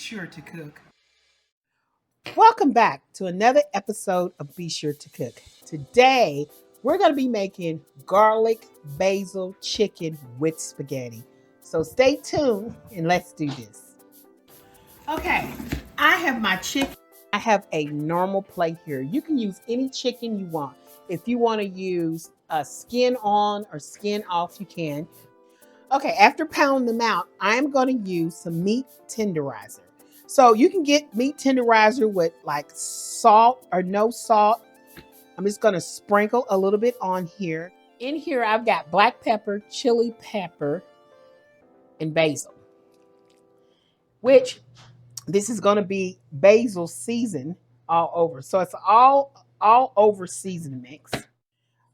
sure to cook. Welcome back to another episode of Be Sure to Cook. Today, we're going to be making garlic basil chicken with spaghetti. So stay tuned and let's do this. Okay, I have my chicken. I have a normal plate here. You can use any chicken you want. If you want to use a skin on or skin off, you can. Okay, after pounding them out, I'm going to use some meat tenderizer. So you can get meat tenderizer with like salt or no salt. I'm just going to sprinkle a little bit on here. In here, I've got black pepper, chili pepper, and basil, which this is going to be basil season all over. So it's all over season mix.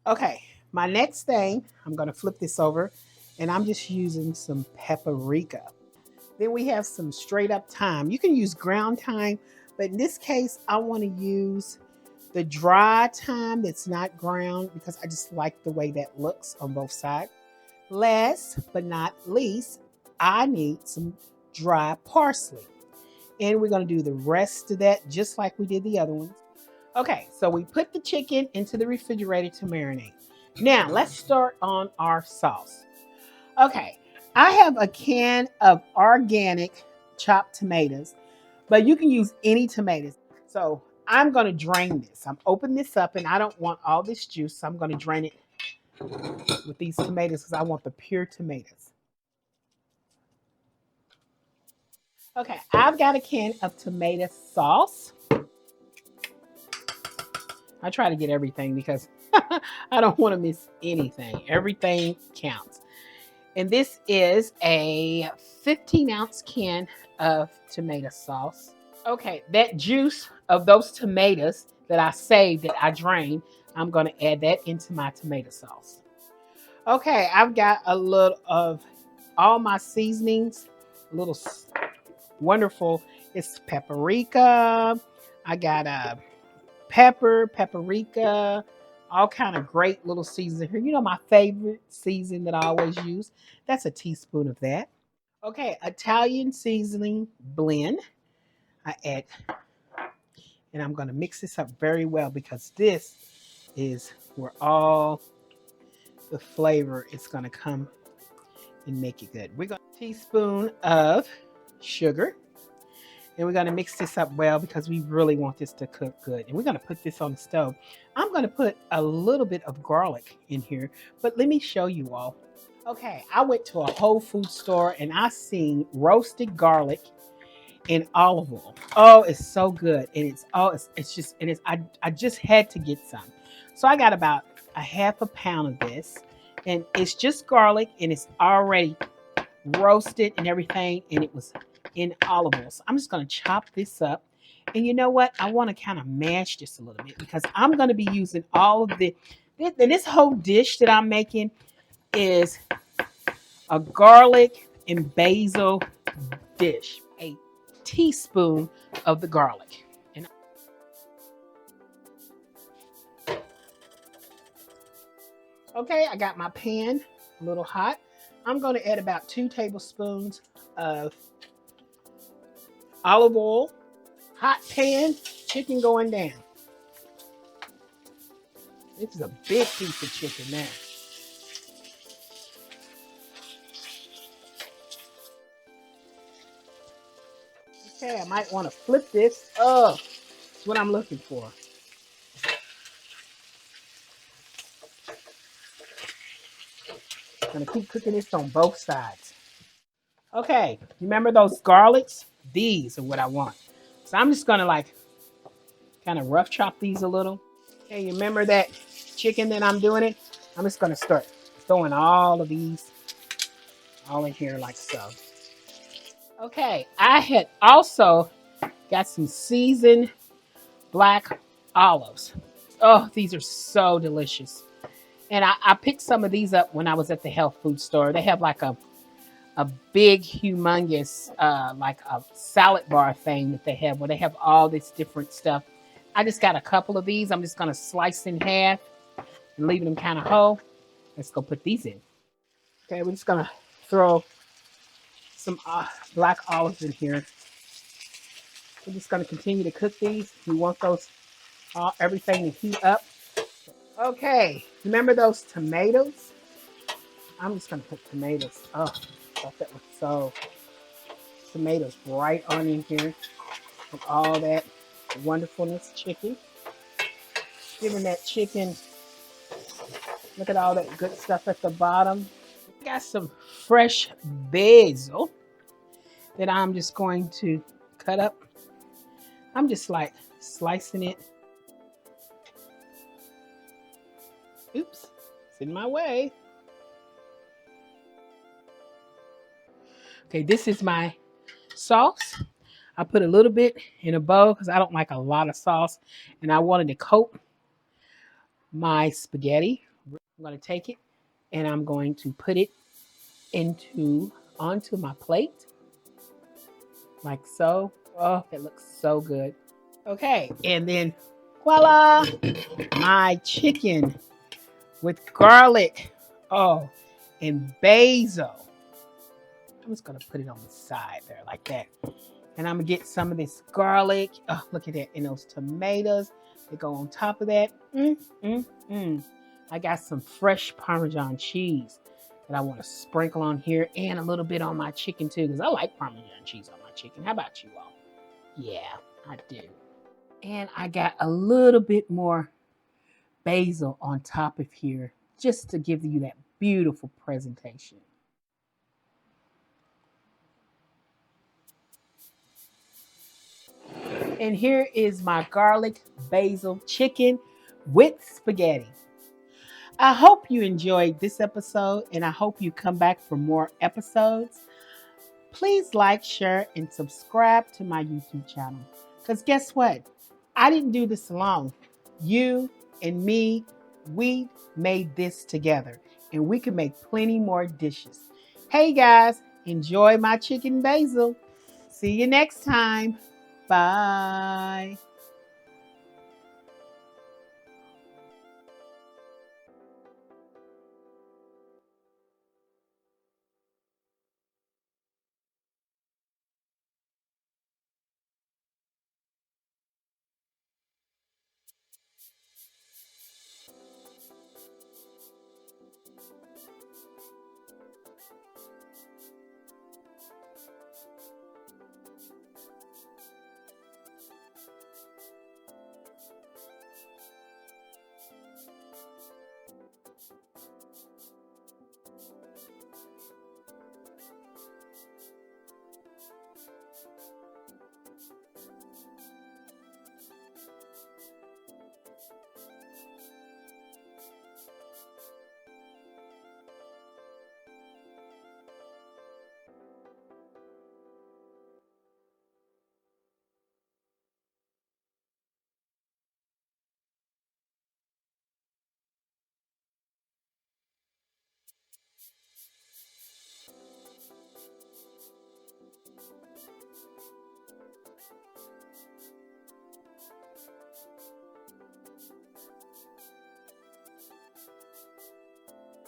Okay, my next thing, I'm going to flip this over and I'm just using some paprika. Then we have some straight up thyme. You can use ground thyme, but in this case, I want to use the dry thyme that's not ground because I just like the way that looks on both sides. Last but not least, I need some dry parsley. And we're going to do the rest of that just like we did the other ones. Okay, so we put the chicken into the refrigerator to marinate. Now, let's start on our sauce. Okay, I have a can of organic chopped tomatoes, but you can use any tomatoes. So I'm going to drain this. I'm opening this up and I don't want all this juice. So I'm going to drain it with these tomatoes because I want the pure tomatoes. Okay, I've got a can of tomato sauce. I try to get everything because I don't want to miss anything. Everything counts. And this is a 15-ounce can of tomato sauce. Okay, that juice of those tomatoes that I saved, that I drained, I'm going to add that into my tomato sauce. Okay, I've got a little of all my seasonings, a little wonderful. It's paprika. I got a paprika, all kind of great little seasons here. You know my favorite season that I always use? That's a teaspoon of that. Okay, Italian seasoning blend. I add, and I'm going to mix this up very well because this is where all the flavor is going to come and make it good. We're going to teaspoon of sugar. And we're going to mix this up well because we really want this to cook good. And we're going to put this on the stove. I'm going to put a little bit of garlic in here, but let me show you all. Okay, I went to a Whole Food store and I seen roasted garlic and olive oil. Oh, it's so good. And I just had to get some. So I got about a half a pound of this. And it's just garlic and it's already roasted and everything. And it was in olive oil. So I'm just going to chop this up. And you know what? I want to kind of mash this a little bit because I'm going to be using all of this whole dish that I'm making is a garlic and basil dish. A teaspoon of the garlic. And okay, I got my pan a little hot. I'm going to add about 2 tablespoons of olive oil. Hot pan, chicken going down. This is a big piece of chicken now. Okay, I might want to flip this. Oh, that's what I'm looking for. I'm going to keep cooking this on both sides. Okay, remember those garlics? These are what I want. So I'm just going to like kind of rough chop these a little. Okay, you remember that chicken that I'm doing it? I'm just going to start throwing all of these all in here like so. Okay, I had also got some seasoned black olives. Oh, these are so delicious. And I picked some of these up when I was at the health food store. They have like a big, humongous, like a salad bar thing that they have where they have all this different stuff. I just got a couple of these. I'm just going to slice in half and leaving them kind of whole. Let's go put these in. Okay, we're just going to throw some black olives in here. We're just going to continue to cook these. We want those everything to heat up. Okay, remember those tomatoes? I'm just going to put tomatoes. Oh, I thought that was so. Tomatoes right on in here with all that wonderfulness chicken. Giving that chicken, look at all that good stuff at the bottom. Got some fresh basil that I'm just going to cut up. I'm just like slicing it. Oops, it's in my way. Okay, this is my sauce. I put a little bit in a bowl because I don't like a lot of sauce, and I wanted to coat my spaghetti. I'm going to take it and I'm going to put it onto my plate like so. Oh, it looks so good. Okay, and then voila, my chicken with garlic, oh, and basil. I'm just gonna put it on the side there like that. And I'm gonna get some of this garlic. Oh, look at that. And those tomatoes that go on top of that. I got some fresh Parmesan cheese that I want to sprinkle on here and a little bit on my chicken too, because I like Parmesan cheese on my chicken. How about you all? Yeah, I do. And I got a little bit more basil on top of here just to give you that beautiful presentation. And here is my garlic basil chicken with spaghetti. I hope you enjoyed this episode and I hope you come back for more episodes. Please like, share, and subscribe to my YouTube channel. Because guess what? I didn't do this alone. You and me, we made this together. And we can make plenty more dishes. Hey guys, enjoy my chicken basil. See you next time. Bye.